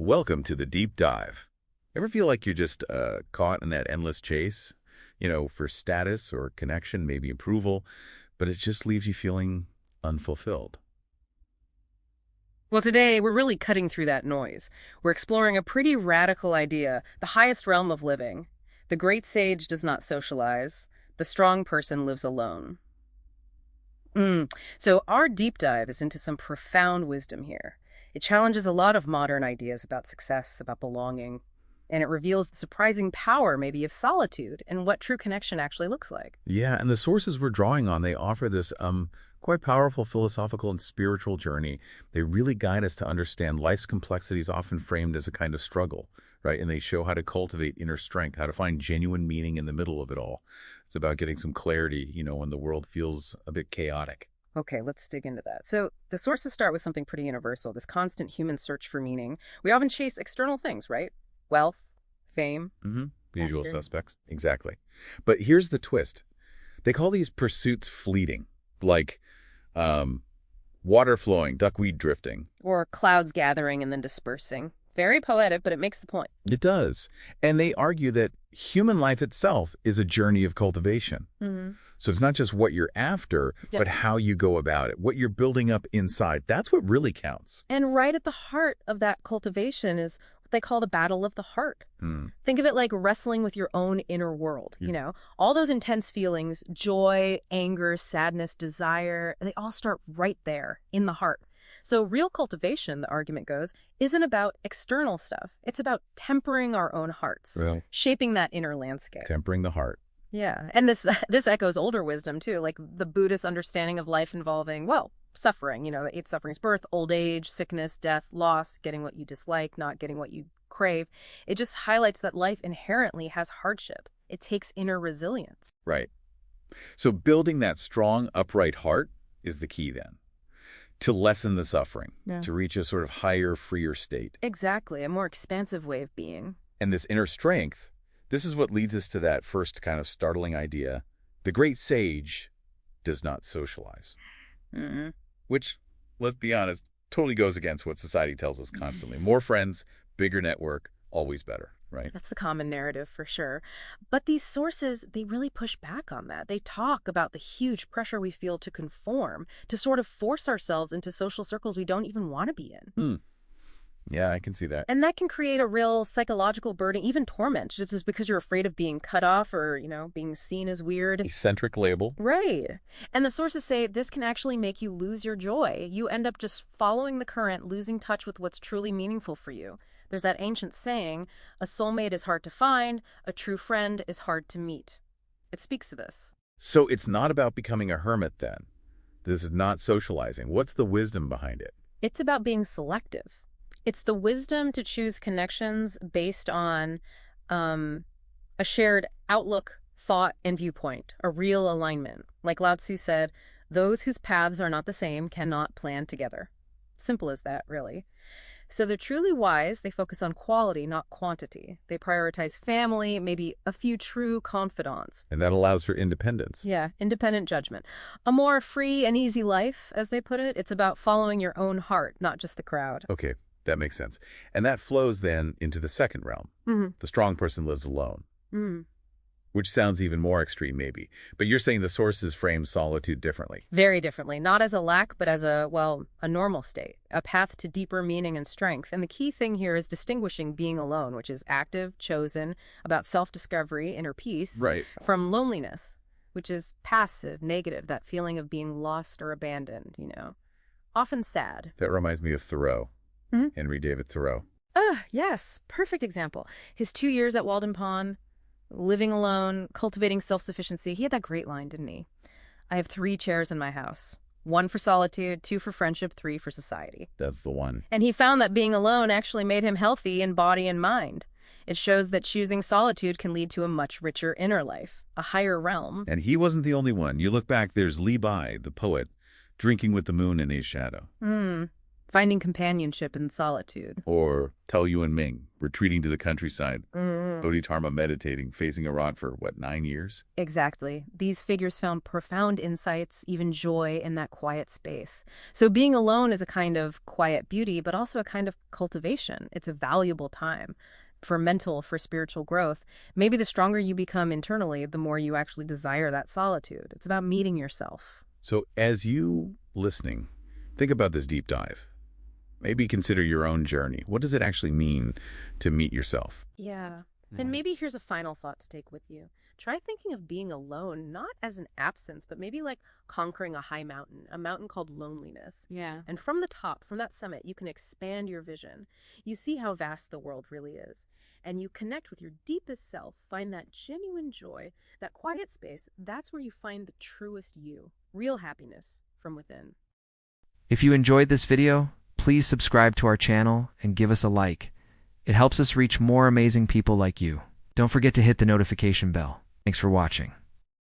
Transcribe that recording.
Welcome to the deep dive. Ever feel like you're just caught in that endless chase, for status or connection, maybe approval, but it just leaves you feeling unfulfilled? Well, today we're really cutting through that noise. We're exploring a pretty radical idea, the highest realm of living. The great sage does not socialize. The strong person lives alone. So our deep dive is into some profound wisdom here. It challenges a lot of modern ideas about success, about belonging, and it reveals the surprising power maybe of solitude and what true connection actually looks like. Yeah, and the sources we're drawing on, they offer this quite powerful philosophical and spiritual journey. They really guide us to understand life's complexities often framed as a kind of struggle, right? And they show how to cultivate inner strength, how to find genuine meaning in the middle of it all. It's about getting some clarity, when the world feels a bit chaotic. Okay, let's dig into that. So the sources start with something pretty universal, this constant human search for meaning. We often chase external things, right? Wealth, fame. Usual After. suspects. Exactly. But here's the twist. They call these pursuits fleeting, like water flowing, duckweed drifting. Or clouds gathering and then dispersing. Very poetic, but it makes the point. It does. And they argue that human life itself is a journey of cultivation. So it's not just what you're after, Yep. but how you go about it, what you're building up inside. That's what really counts. And right at the heart of that cultivation is what they call the battle of the heart. Think of it like wrestling with your own inner world. Yeah. All those intense feelings, joy, anger, sadness, desire, they all start right there in the heart. So real cultivation, the argument goes, isn't about external stuff. It's about tempering our own hearts, Well, shaping that inner landscape. tempering the heart. Yeah, and this echoes older wisdom too, like the Buddhist understanding of life involving, well, suffering, the eight sufferings: birth, old age, sickness, death, loss, getting what you dislike, not getting what you crave. It just highlights that life inherently has hardship. It takes inner resilience. Right. So building that strong, upright heart is the key then, to lessen the suffering, Yeah. to reach a sort of higher, freer state. Exactly, a more expansive way of being. And this inner strength, this is what leads us to that first kind of startling idea. The great sage does not socialize, which, let's be honest, totally goes against what society tells us constantly. More friends, bigger network, always better, right? That's the common narrative for sure. But these sources, they really push back on that. They talk about the huge pressure we feel to conform, to sort of force ourselves into social circles we don't even want to be in. Yeah, I can see that. And that can create a real psychological burden, even torment, just because you're afraid of being cut off or, being seen as weird. Eccentric label. Right. And the sources say this can actually make you lose your joy. You end up just following the current, losing touch with what's truly meaningful for you. There's that ancient saying, a soulmate is hard to find, a true friend is hard to meet. It speaks to this. So it's not about becoming a hermit then. This is not socializing. What's the wisdom behind it? It's about being selective. It's the wisdom to choose connections based on a shared outlook, thought, and viewpoint, a real alignment. Like Lao Tzu said, those whose paths are not the same cannot plan together. Simple as that, really. So they're truly wise. They focus on quality, not quantity. They prioritize family, maybe a few true confidants. And that allows for independence. Yeah, independent judgment. A more free and easy life, as they put it. It's about following your own heart, not just the crowd. Okay, that makes sense. And that flows then into the second realm. The strong person lives alone, which sounds even more extreme maybe. But you're saying the sources frame solitude differently. Very differently, not as a lack, but as a normal state, a path to deeper meaning and strength. And the key thing here is distinguishing being alone, which is active, chosen, about self-discovery, inner peace, Right. from loneliness, which is passive, negative, that feeling of being lost or abandoned, often sad. That reminds me of Thoreau, Henry David Thoreau. Yes, perfect example. His 2 years at Walden Pond, living alone, cultivating self-sufficiency. He had that great line, didn't he? I have 3 chairs in my house. 1 for solitude, 2 for friendship, 3 for society. That's the one. And he found that being alone actually made him healthy in body and mind. It shows that choosing solitude can lead to a much richer inner life, a higher realm. And he wasn't the only one. You look back, there's Li Bai, the poet, drinking with the moon in his shadow. Finding companionship in solitude. Or Tao Yuan Ming, retreating to the countryside. Bodhidharma meditating, facing Iran for, what, 9 years? Exactly. These figures found profound insights, even joy in that quiet space. So being alone is a kind of quiet beauty, but also a kind of cultivation. It's a valuable time for spiritual growth. Maybe the stronger you become internally, the more you actually desire that solitude. It's about meeting yourself. So as you listening, think about this deep dive. Maybe consider your own journey. What does it actually mean to meet yourself? Yeah. And maybe here's a final thought to take with you. Try thinking of being alone, not as an absence, but maybe like conquering a high mountain, a mountain called loneliness. Yeah. And from the top, from that summit, you can expand your vision. You see how vast the world really is. And you connect with your deepest self, find that genuine joy, that quiet space. That's where you find the truest you, real happiness from within. If you enjoyed this video, please subscribe to our channel and give us a like. It helps us reach more amazing people like you. Don't forget to hit the notification bell. Thanks for watching.